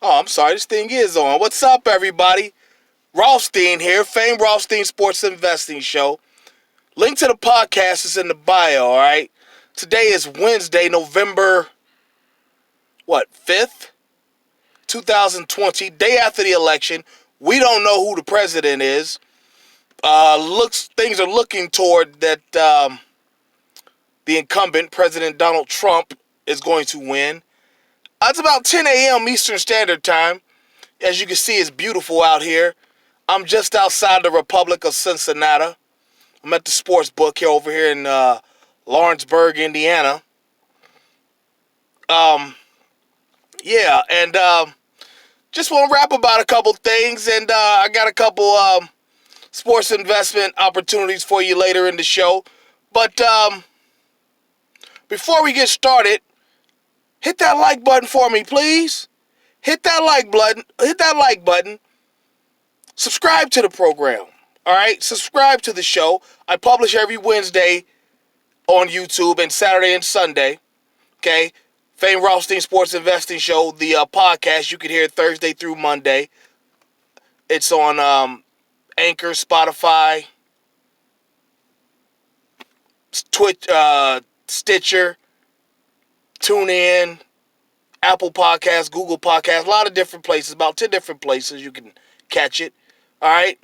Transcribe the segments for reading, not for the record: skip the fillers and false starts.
Oh, I'm sorry, this thing is on. What's up, everybody? Rothstein here, Fame Rothstein Sports Investing Show. Link to the podcast is in the bio, all right? Today is Wednesday, November, 5th, 2020, day after the election. We don't know who the president is. Things are looking toward that the incumbent, President Donald Trump, is going to win. It's about 10 a.m. Eastern Standard Time. As you can see, it's beautiful out here. I'm just outside the Republic of Cincinnati. I'm at the sports book over here in Lawrenceburg, Indiana. And just want to rap about a couple things, and I got a couple sports investment opportunities for you later in the show. But before we get started, hit that like button for me, please. Hit that like button. Hit that like button. Subscribe to the program. All right, subscribe to the show. I publish every Wednesday on YouTube and Saturday and Sunday. Okay, Fame Rothstein Sports Investing Show, the podcast. You can hear it Thursday through Monday. It's on Anchor, Spotify, Twitch, Stitcher, TuneIn, Apple Podcasts, Google Podcasts, a lot of different places, about 10 different places you can catch it. All right.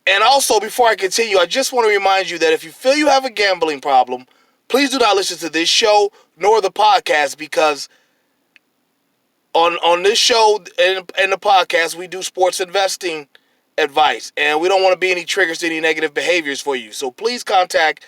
And also, before I continue, I just want to remind you that if you feel you have a gambling problem, please do not listen to this show nor the podcast, because on this show and the podcast, we do sports investing advice, and we don't want to be any triggers to any negative behaviors for you. So please contact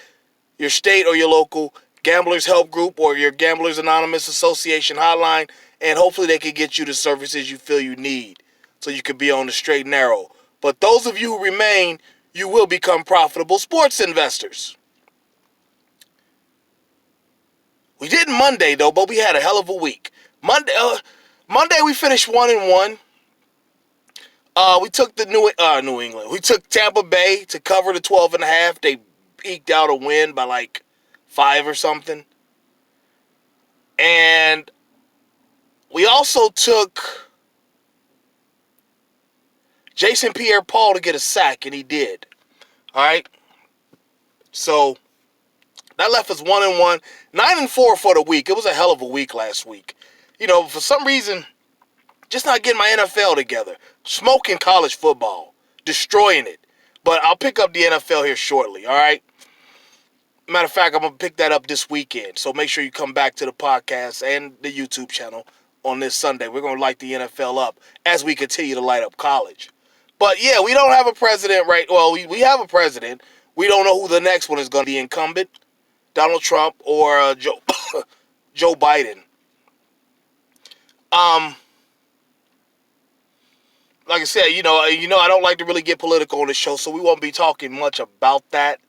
your state or your local Gamblers Help Group or your Gamblers Anonymous Association hotline, and hopefully they can get you the services you feel you need so you can be on the straight and narrow. But those of you who remain, you will become profitable sports investors. We didn't Monday, though, but we had a hell of a week. Monday we finished 1-1. We took the New England. We took Tampa Bay to cover the 12.5. They eked out a win by like 5 or something. And we also took Jason Pierre-Paul to get a sack, and he did. All right. So that left us 1-1, 9-4 for the week. It was a hell of a week last week. You know, for some reason, just not getting my NFL together. Smoking college football, destroying it. But I'll pick up the NFL here shortly. All right. Matter of fact, I'm going to pick that up this weekend. So make sure you come back to the podcast and the YouTube channel on this Sunday. We're going to light the NFL up as we continue to light up college. But yeah, we don't have a president, right? Well, we have a president. We don't know who the next one is going to be, incumbent, Donald Trump or Joe Biden. Like I said, you know, I don't like to really get political on the show, so we won't be talking much about that.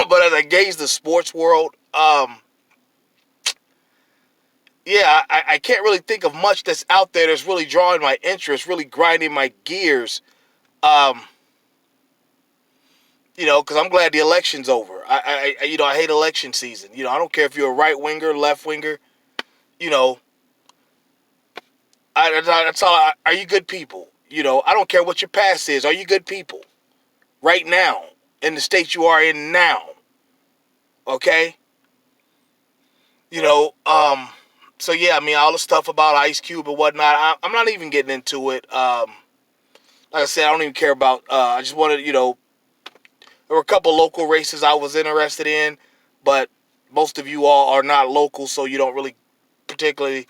But as I gauge the sports world, yeah, I can't really think of much that's out there that's really drawing my interest, really grinding my gears. You know, because I'm glad the election's over. I hate election season. You know, I don't care if you're a right winger, left winger. You know, that's all. Are you good people? You know, I don't care what your past is. Are you good people? Right now, in the state you are in now. Okay. You know, so yeah, I mean, all the stuff about Ice Cube and whatnot, I'm not even getting into it. Like I said, I don't even care about, I just wanted, you know, there were a couple local races I was interested in, but most of you all are not local, so you don't really particularly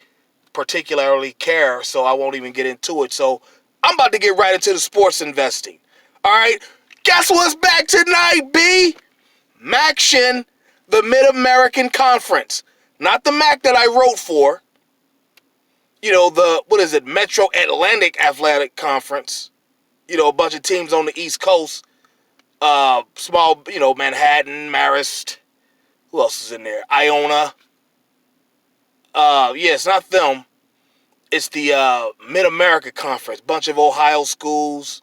care, so I won't even get into it. So I'm about to get right into the sports investing. All right, guess what's back tonight, B? MAC-tion, the Mid-American Conference. Not the MAC that I wrote for. You know, Metro Atlantic Athletic Conference. You know, a bunch of teams on the East Coast. Small, you know, Manhattan, Marist. Who else is in there? Iona. Yeah, it's not them. It's the Mid-America Conference. Bunch of Ohio schools.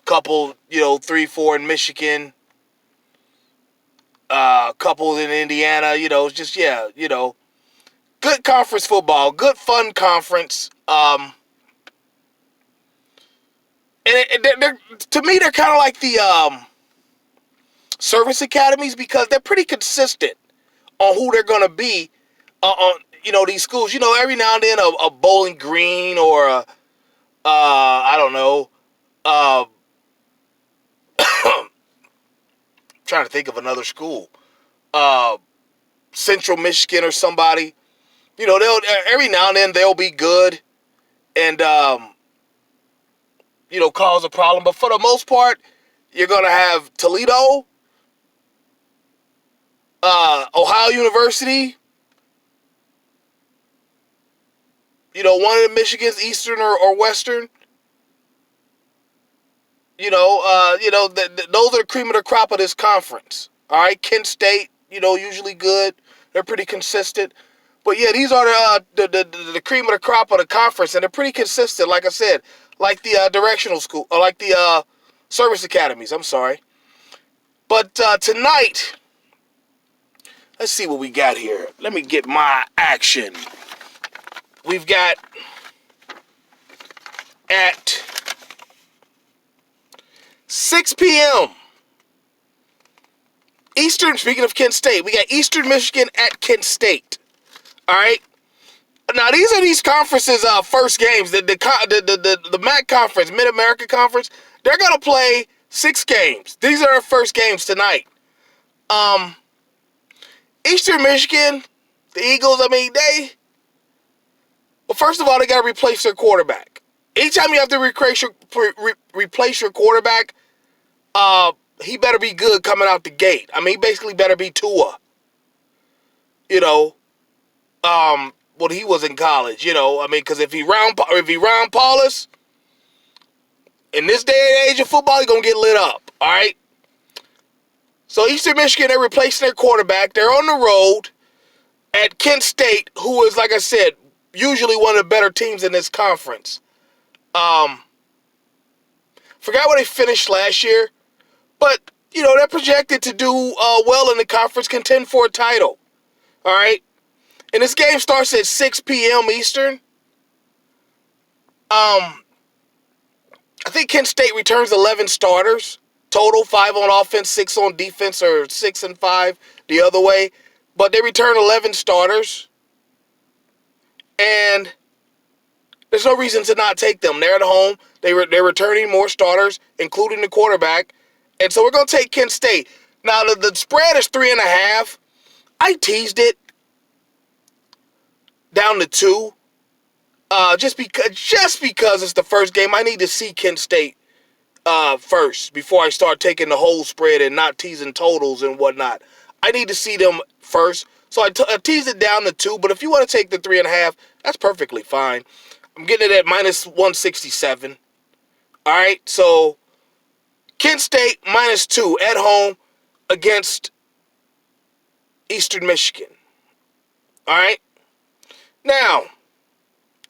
Couple, you know, 3, 4 in Michigan. Couple in Indiana. You know, it's just, yeah, you know. good conference football, good fun conference. To me, they're kind of like the service academies because they're pretty consistent on who they're going to be on, these schools. Every now and then a Bowling Green or I don't know, trying to think of another school, Central Michigan or somebody. They'll every now and then they'll be good and cause a problem. But for the most part, you're gonna have Toledo, Ohio University. One of the Michigans, Eastern or Western. Those are the cream of the crop of this conference. All right, Kent State, usually good. They're pretty consistent. But yeah, these are the cream of the crop of the conference, and they're pretty consistent. Like I said, like the directional school, or like the service academies. I'm sorry. But tonight, let's see what we got here. Let me get my action. We've got at 6 p.m. Eastern, speaking of Kent State, we got Eastern Michigan at Kent State. All right. Now, these conferences' first games. The MAC conference, Mid-America Conference, they're going to play 6 games. These are their first games tonight. Eastern Michigan, the Eagles, well, first of all, they got to replace their quarterback. Anytime you have to replace your quarterback, he better be good coming out the gate. He basically better be Tua. When he was in college, because if he Ron Paulus, in this day and age of football, he's gonna get lit up. All right. So Eastern Michigan, they're replacing their quarterback. They're on the road at Kent State, who is, like I said, usually one of the better teams in this conference. Forgot where they finished last year, but they're projected to do well in the conference, contend for a title. All right. And this game starts at 6 p.m. Eastern. I think Kent State returns 11 starters. Total, 5 on offense, 6 on defense, or 6 and 5 the other way. But they return 11 starters. And there's no reason to not take them. They're at home. They're returning more starters, including the quarterback. And so we're going to take Kent State. Now, the spread is 3.5. I teased it down to 2, just because it's the first game. I need to see Kent State first before I start taking the whole spread and not teasing totals and whatnot. I need to see them first, so I teased it down to 2. But if you want to take the 3.5, that's perfectly fine. I'm getting it at -167. All right, so Kent State -2 at home against Eastern Michigan. All right. Now,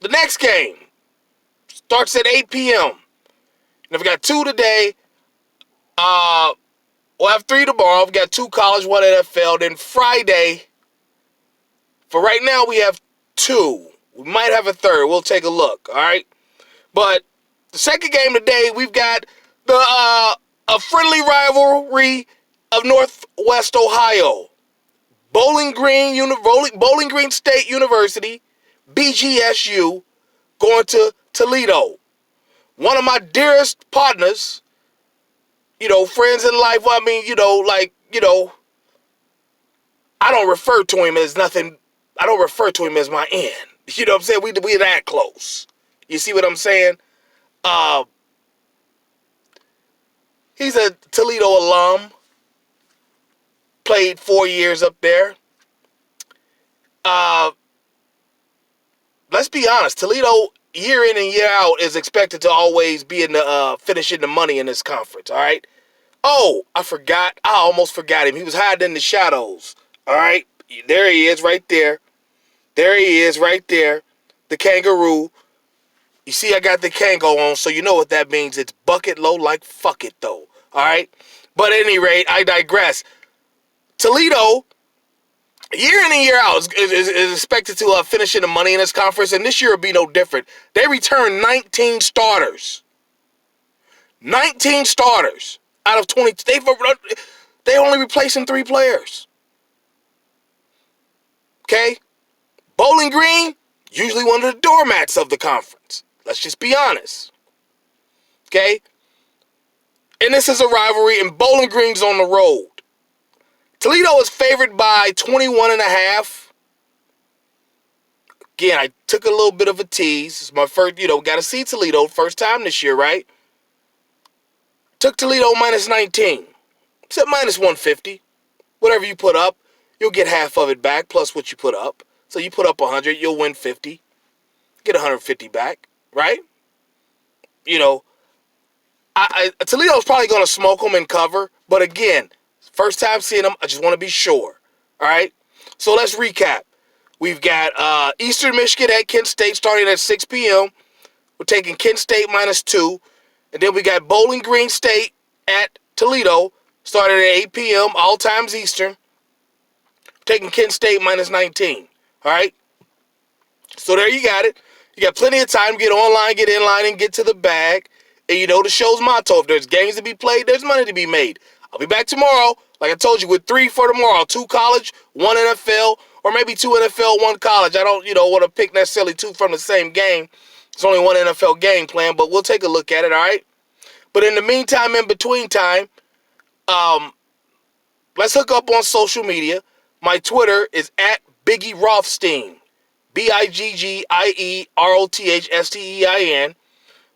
the next game starts at 8 p.m. And if we got 2 today, we'll have 3 tomorrow. We've got 2 college, 1 NFL. Then Friday, for right now, we have 2. We might have a third. We'll take a look, all right? But the second game today, we've got a friendly rivalry of Northwest Ohio. Bowling Green State University, BGSU, going to Toledo. One of my dearest partners, friends in life. I don't refer to him as nothing. I don't refer to him as my end. You know what I'm saying? We that close. You see what I'm saying? He's a Toledo alum. Played 4 years up there. Let's be honest. Toledo, year in and year out, is expected to always be in the finishing the money in this conference. All right. Oh, I forgot. I almost forgot him. He was hiding in the shadows. All right. There he is, right there. There he is, right there. The kangaroo. You see, I got the Kango on, so you know what that means. It's bucket low like fuck it, though. All right. But at any rate, I digress. Toledo Year in and year out is expected to finish in the money in this conference, and this year will be no different. They returned 19 starters. 19 starters out of 20. They only replacing 3 players. Okay? Bowling Green, usually one of the doormats of the conference. Let's just be honest. Okay? And this is a rivalry, and Bowling Green's on the road. Toledo is favored by 21.5. Again, I took a little bit of a tease. It's my first, got to see Toledo first time this year, right? Took Toledo minus 19. It's at minus 150. Whatever you put up, you'll get half of it back plus what you put up. So you put up 100, you'll win 50. Get 150 back, right? Toledo's probably going to smoke them and cover. But again, first time seeing them, I just want to be sure. All right? So let's recap. We've got Eastern Michigan at Kent State starting at 6 p.m. We're taking Kent State minus 2. And then we got Bowling Green State at Toledo starting at 8 p.m. all times Eastern. Taking Kent State minus 19. All right? So there you got it. You got plenty of time to get online, get in line, and get to the bag. And you know the show's motto. If there's games to be played, there's money to be made. I'll be back tomorrow, like I told you, with 3 for tomorrow. 2 college, 1 NFL, or maybe 2 NFL, 1 college. I don't, want to pick necessarily 2 from the same game. It's only 1 NFL game plan, but we'll take a look at it, all right? But in the meantime, in between time, let's hook up on social media. My Twitter is at Biggie Rothstein. BIGGIEROTHSTEIN.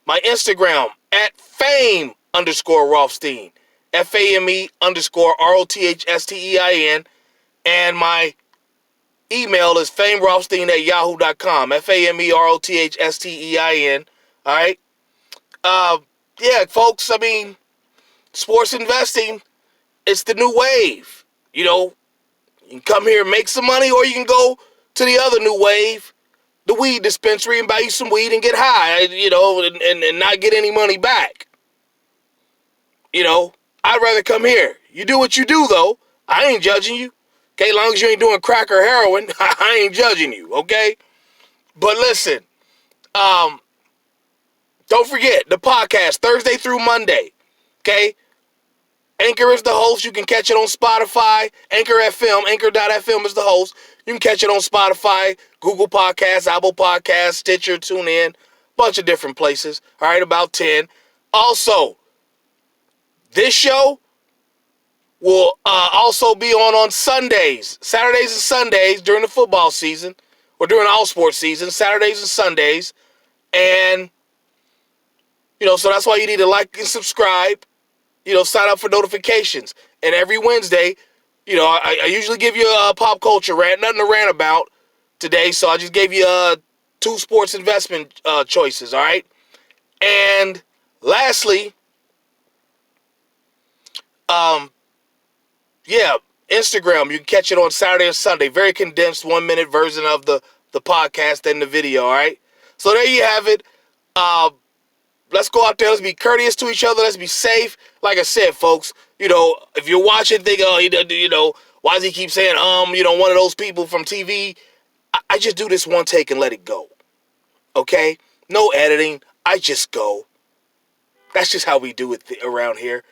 My Instagram at Fame_Rothstein. FAME_ROTHSTEIN. And my email is famerothstein@yahoo.com. FAMEROTHSTEIN. All right? Yeah, folks, sports investing, it's the new wave. You can come here and make some money, or you can go to the other new wave, the weed dispensary, and buy you some weed and get high, and not get any money back. I'd rather come here. You do what you do, though. I ain't judging you. Okay, as long as you ain't doing crack or heroin, I ain't judging you, okay? But listen, don't forget, the podcast, Thursday through Monday, okay? Anchor is the host. You can catch it on Spotify. Anchor FM, Anchor.fm is the host. You can catch it on Spotify, Google Podcasts, Apple Podcasts, Stitcher, TuneIn, bunch of different places. All right, about 10. Also, this show will also be on Sundays, Saturdays and Sundays during the football season, or during all sports season, Saturdays and Sundays. And, so that's why you need to like and subscribe. Sign up for notifications. And every Wednesday, I usually give you a pop culture rant, nothing to rant about today, so I just gave you 2 sports investment choices, all right? And lastly, Instagram, you can catch it on Saturday and Sunday. Very condensed 1-minute version of the podcast and the video, all right? So there you have it. Let's go out there. Let's be courteous to each other. Let's be safe. Like I said, folks, if you're watching, think, why does he keep saying, one of those people from TV? I just do this one take and let it go. Okay? No editing. I just go. That's just how we do it around here.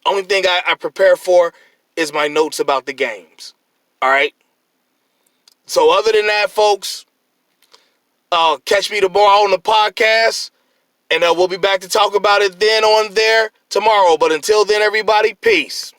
Only thing I prepare for is my notes about the games. All right? So other than that, folks, catch me tomorrow on the podcast. And we'll be back to talk about it then on there tomorrow. But until then, everybody, peace.